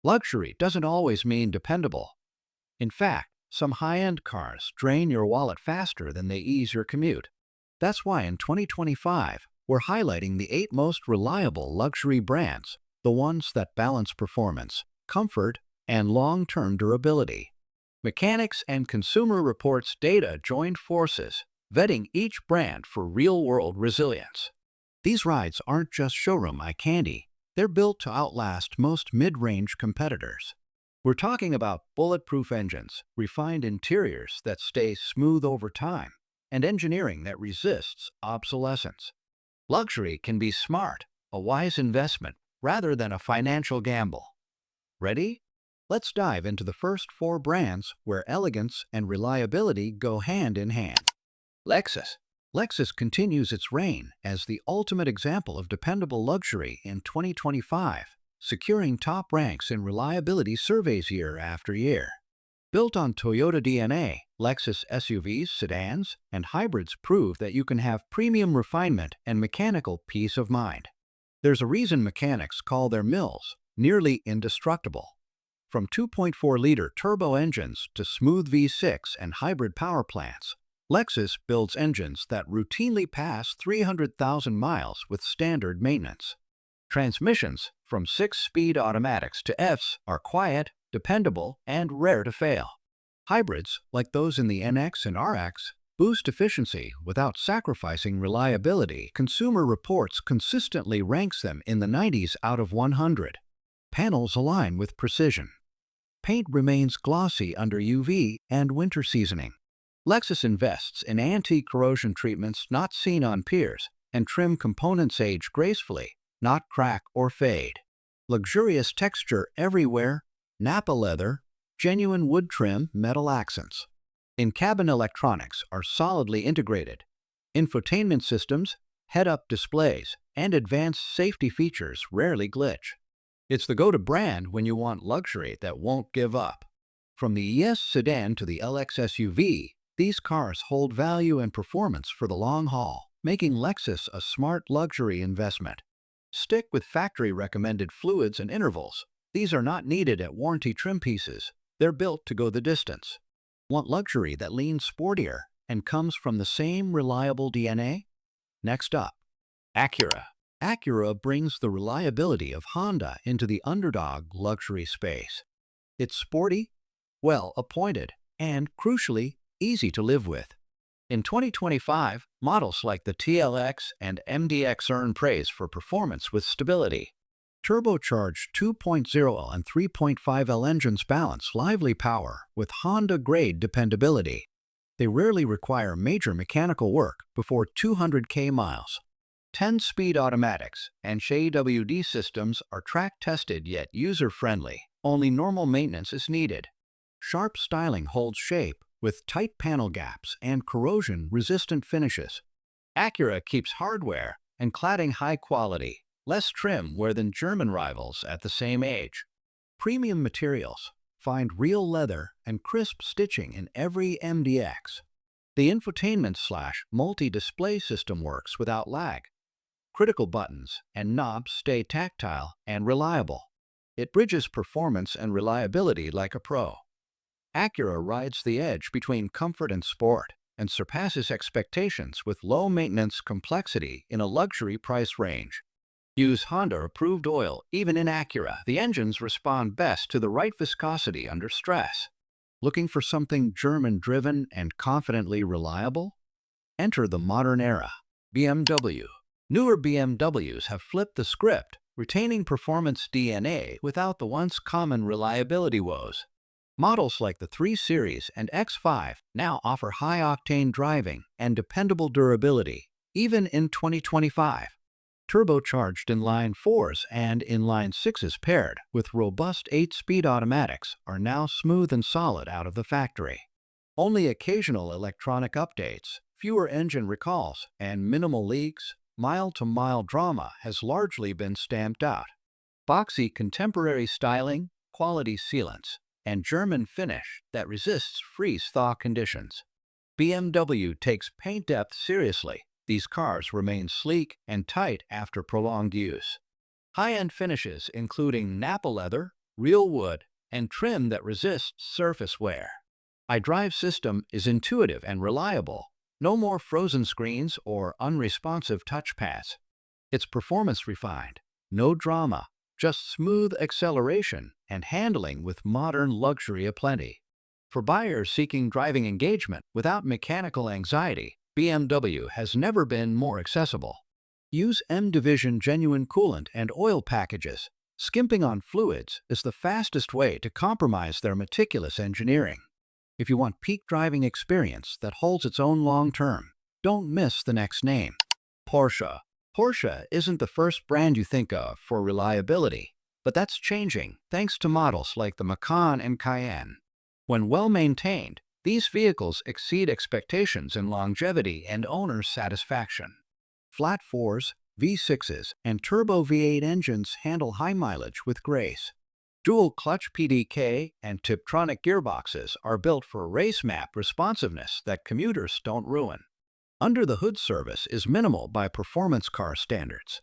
Luxury doesn't always mean dependable. In fact, some high-end cars drain your wallet faster than they ease your commute. That's why in 2025, we're highlighting the 8 most reliable luxury brands, the ones that balance performance, comfort, and long-term durability. Mechanics and Consumer Reports data joined forces, vetting each brand for real-world resilience. These rides aren't just showroom eye candy, they're built to outlast most mid-range competitors. We're talking about bulletproof engines, refined interiors that stay smooth over time, and engineering that resists obsolescence. Luxury can be smart, a wise investment, rather than a financial gamble. Ready? Let's dive into the first 4 brands where elegance and reliability go hand in hand. Lexus. Lexus continues its reign as the ultimate example of dependable luxury in 2025, securing top ranks in reliability surveys year after year. Built on Toyota DNA, Lexus SUVs, sedans, and hybrids prove that you can have premium refinement and mechanical peace of mind. There's a reason mechanics call their mills nearly indestructible. From 2.4-liter turbo engines to smooth V6 and hybrid power plants, Lexus builds engines that routinely pass 300,000 miles with standard maintenance. Transmissions, from 6-speed automatics to Fs, are quiet, dependable, and rare to fail. Hybrids, like those in the NX and RX, boost efficiency without sacrificing reliability. Consumer Reports consistently ranks them in the 90s out of 100. Panels align with precision. Paint remains glossy under UV and winter seasoning. Lexus invests in anti-corrosion treatments not seen on peers, and trim components age gracefully, not crack or fade. Luxurious texture everywhere, Napa leather, genuine wood trim, metal accents. In-cabin electronics are solidly integrated. Infotainment systems, head-up displays, and advanced safety features rarely glitch. It's the go-to brand when you want luxury that won't give up. From the ES sedan to the LX SUV, these cars hold value and performance for the long haul, making Lexus a smart luxury investment. Stick with factory-recommended fluids and intervals. These are not needed at warranty trim pieces. They're built to go the distance. Want luxury that leans sportier and comes from the same reliable DNA? Next up, Acura. Acura brings the reliability of Honda into the underdog luxury space. It's sporty, well-appointed, and, crucially, easy to live with. In 2025, models like the TLX and MDX earn praise for performance with stability. Turbocharged 2.0 and 3.5L engines balance lively power with Honda-grade dependability. They rarely require major mechanical work before 200k miles. 10-speed automatics and AWD systems are track-tested yet user-friendly. Only normal maintenance is needed. Sharp styling holds shape with tight panel gaps and corrosion-resistant finishes. Acura keeps hardware and cladding high quality, less trim wear than German rivals at the same age. Premium materials, find real leather and crisp stitching in every MDX. The infotainment/multi-display system works without lag. Critical buttons and knobs stay tactile and reliable. It bridges performance and reliability like a pro. Acura rides the edge between comfort and sport and surpasses expectations with low-maintenance complexity in a luxury price range. Use Honda-approved oil even in Acura. The engines respond best to the right viscosity under stress. Looking for something German-driven and confidently reliable? Enter the modern era. BMW. Newer BMWs have flipped the script, retaining performance DNA without the once common reliability woes. Models like the 3 Series and X5 now offer high-octane driving and dependable durability, even in 2025. Turbocharged inline 4s and inline 6s paired with robust 8-speed automatics are now smooth and solid out of the factory. Only occasional electronic updates, fewer engine recalls, and minimal leaks, mile-to-mile drama has largely been stamped out. Boxy contemporary styling, quality sealants, and German finish that resists freeze-thaw conditions. BMW takes paint depth seriously. These cars remain sleek and tight after prolonged use. High-end finishes including Napa leather, real wood, and trim that resists surface wear. iDrive system is intuitive and reliable. No more frozen screens or unresponsive touchpads. It's performance refined, no drama, just smooth acceleration and handling with modern luxury aplenty. For buyers seeking driving engagement without mechanical anxiety, BMW has never been more accessible. Use M-Division genuine coolant and oil packages. Skimping on fluids is the fastest way to compromise their meticulous engineering. If you want peak driving experience that holds its own long-term, don't miss the next name. Porsche. Porsche isn't the first brand you think of for reliability, but that's changing thanks to models like the Macan and Cayenne. When well-maintained, these vehicles exceed expectations in longevity and owner satisfaction. Flat 4s, V6s, and turbo V8 engines handle high mileage with grace. Dual-clutch PDK and Tiptronic gearboxes are built for race map responsiveness that commuters don't ruin. Under-the-hood service is minimal by performance car standards.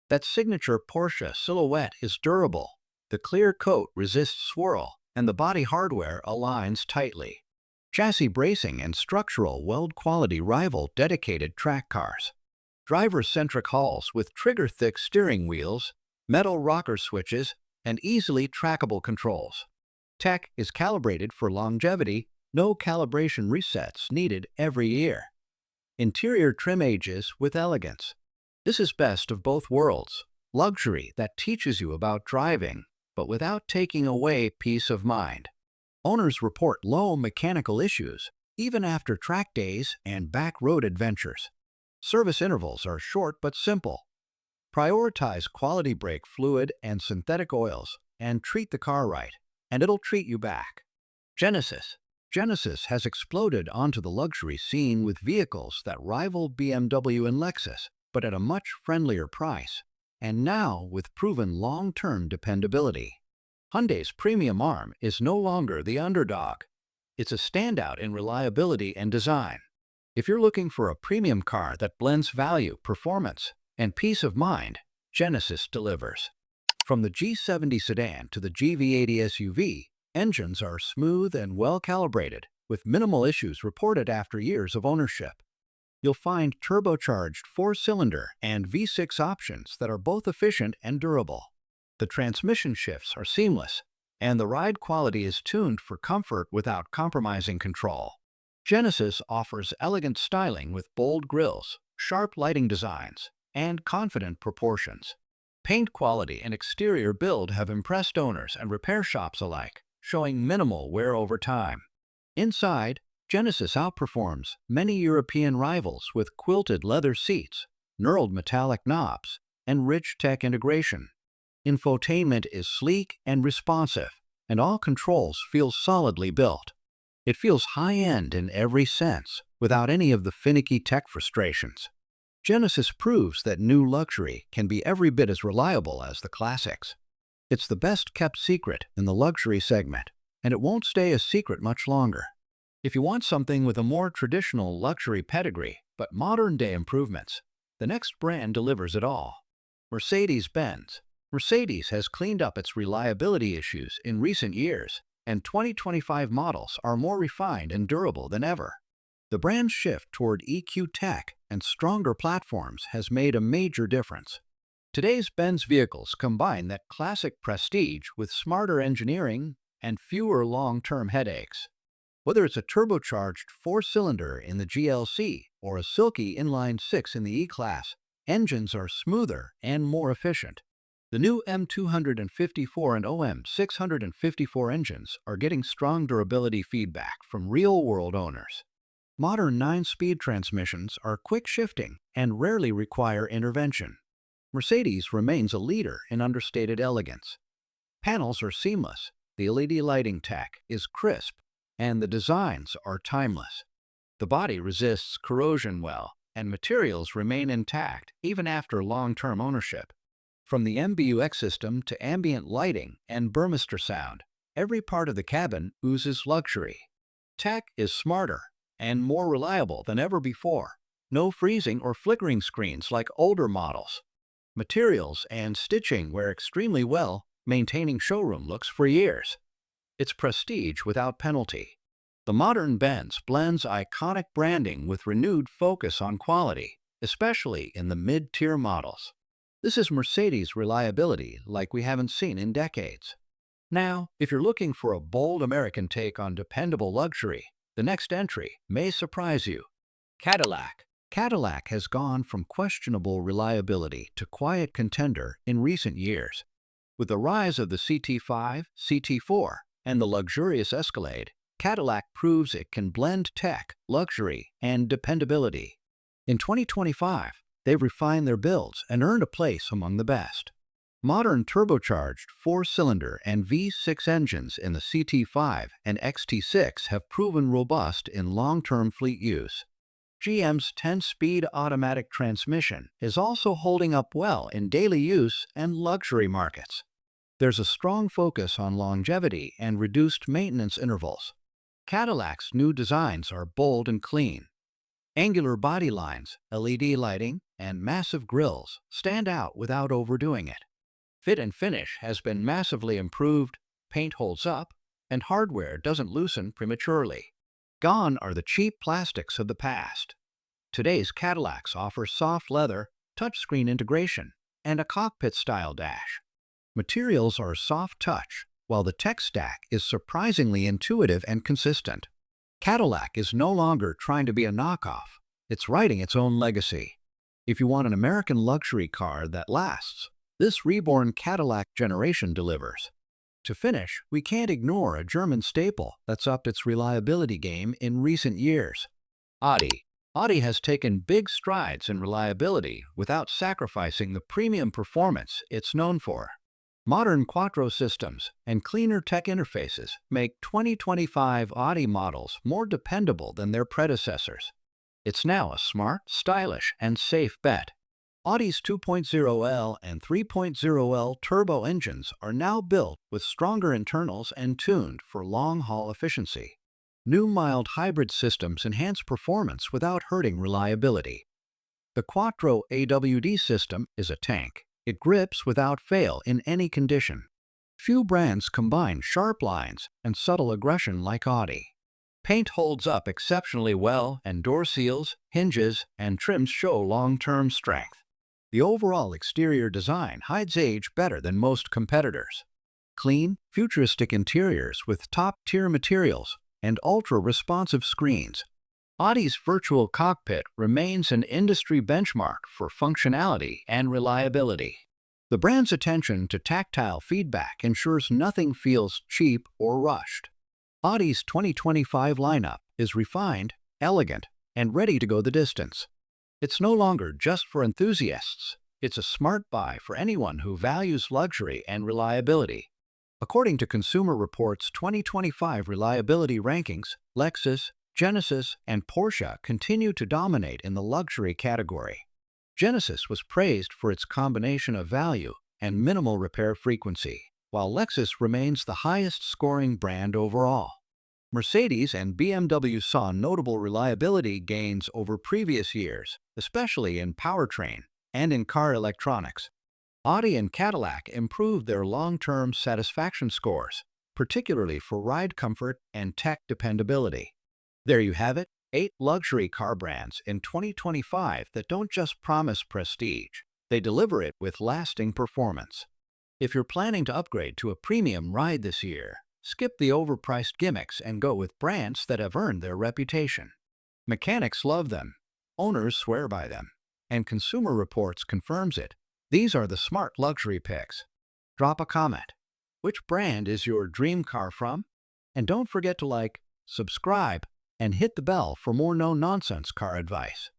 That signature Porsche silhouette is durable. The clear coat resists swirl, and the body hardware aligns tightly. Chassis bracing and structural weld quality rival dedicated track cars. Driver-centric hulls with trigger-thick steering wheels, metal rocker switches, and easily trackable controls. Tech is calibrated for longevity, no calibration resets needed every year. Interior trim ages with elegance. This is best of both worlds. Luxury that teaches you about driving, but without taking away peace of mind. Owners report low mechanical issues, even after track days and back-road adventures. Service intervals are short but simple. Prioritize quality brake fluid and synthetic oils, and treat the car right, and it'll treat you back. Genesis. Genesis has exploded onto the luxury scene with vehicles that rival BMW and Lexus, but at a much friendlier price, and now with proven long-term dependability. Hyundai's premium arm is no longer the underdog. It's a standout in reliability and design. If you're looking for a premium car that blends value, performance, and peace of mind, Genesis delivers. From the G70 sedan to the GV80 SUV, engines are smooth and well-calibrated, with minimal issues reported after years of ownership. You'll find turbocharged 4-cylinder and V6 options that are both efficient and durable. The transmission shifts are seamless, and the ride quality is tuned for comfort without compromising control. Genesis offers elegant styling with bold grilles, sharp lighting designs, and confident proportions. Paint quality and exterior build have impressed owners and repair shops alike, showing minimal wear over time. Inside, Genesis outperforms many European rivals with quilted leather seats, knurled metallic knobs, and rich tech integration. Infotainment is sleek and responsive, and all controls feel solidly built. It feels high-end in every sense, without any of the finicky tech frustrations. Genesis proves that new luxury can be every bit as reliable as the classics. It's the best-kept secret in the luxury segment, and it won't stay a secret much longer. If you want something with a more traditional luxury pedigree but modern-day improvements, the next brand delivers it all. Mercedes-Benz. Mercedes has cleaned up its reliability issues in recent years, and 2025 models are more refined and durable than ever. The brand's shift toward EQ tech and stronger platforms has made a major difference. Today's Benz vehicles combine that classic prestige with smarter engineering and fewer long-term headaches. Whether it's a turbocharged 4-cylinder in the GLC or a silky inline-6 in the E-Class, engines are smoother and more efficient. The new M254 and OM654 engines are getting strong durability feedback from real-world owners. Modern 9-speed transmissions are quick-shifting and rarely require intervention. Mercedes remains a leader in understated elegance. Panels are seamless, the LED lighting tech is crisp, and the designs are timeless. The body resists corrosion well, and materials remain intact even after long-term ownership. From the MBUX system to ambient lighting and Burmester sound, every part of the cabin oozes luxury. Tech is smarter and more reliable than ever before. No freezing or flickering screens like older models. Materials and stitching wear extremely well, maintaining showroom looks for years. It's prestige without penalty. The modern Benz blends iconic branding with renewed focus on quality, especially in the mid-tier models. This is Mercedes reliability like we haven't seen in decades. Now, if you're looking for a bold American take on dependable luxury, the next entry may surprise you. Cadillac. Cadillac has gone from questionable reliability to quiet contender in recent years. With the rise of the CT5, CT4, and the luxurious Escalade, Cadillac proves it can blend tech, luxury, and dependability. In 2025, they've refined their builds and earned a place among the best. Modern turbocharged four-cylinder and V6 engines in the CT5 and XT6 have proven robust in long-term fleet use. GM's 10-speed automatic transmission is also holding up well in daily use and luxury markets. There's a strong focus on longevity and reduced maintenance intervals. Cadillac's new designs are bold and clean. Angular body lines, LED lighting, and massive grilles stand out without overdoing it. Fit and finish has been massively improved, paint holds up, and hardware doesn't loosen prematurely. Gone are the cheap plastics of the past. Today's Cadillacs offer soft leather, touchscreen integration, and a cockpit-style dash. Materials are soft touch, while the tech stack is surprisingly intuitive and consistent. Cadillac is no longer trying to be a knockoff. It's writing its own legacy. If you want an American luxury car that lasts, this reborn Cadillac generation delivers. To finish, we can't ignore a German staple that's upped its reliability game in recent years. Audi. Audi has taken big strides in reliability without sacrificing the premium performance it's known for. Modern Quattro systems and cleaner tech interfaces make 2025 Audi models more dependable than their predecessors. It's now a smart, stylish, and safe bet. Audi's 2.0L and 3.0L turbo engines are now built with stronger internals and tuned for long-haul efficiency. New mild hybrid systems enhance performance without hurting reliability. The Quattro AWD system is a tank. It grips without fail in any condition. Few brands combine sharp lines and subtle aggression like Audi. Paint holds up exceptionally well, and door seals, hinges, and trims show long-term strength. The overall exterior design hides age better than most competitors. Clean, futuristic interiors with top-tier materials and ultra-responsive screens. Audi's virtual cockpit remains an industry benchmark for functionality and reliability. The brand's attention to tactile feedback ensures nothing feels cheap or rushed. Audi's 2025 lineup is refined, elegant, and ready to go the distance. It's no longer just for enthusiasts. It's a smart buy for anyone who values luxury and reliability. According to Consumer Reports' 2025 reliability rankings, Lexus, Genesis, and Porsche continue to dominate in the luxury category. Genesis was praised for its combination of value and minimal repair frequency, while Lexus remains the highest-scoring brand overall. Mercedes and BMW saw notable reliability gains over previous years, especially in powertrain and in car electronics. Audi and Cadillac improved their long-term satisfaction scores, particularly for ride comfort and tech dependability. There you have it, 8 luxury car brands in 2025 that don't just promise prestige, they deliver it with lasting performance. If you're planning to upgrade to a premium ride this year, skip the overpriced gimmicks and go with brands that have earned their reputation. Mechanics love them, owners swear by them, and Consumer Reports confirms it. These are the smart luxury picks. Drop a comment. Which brand is your dream car from? And don't forget to like, subscribe, and hit the bell for more no-nonsense car advice.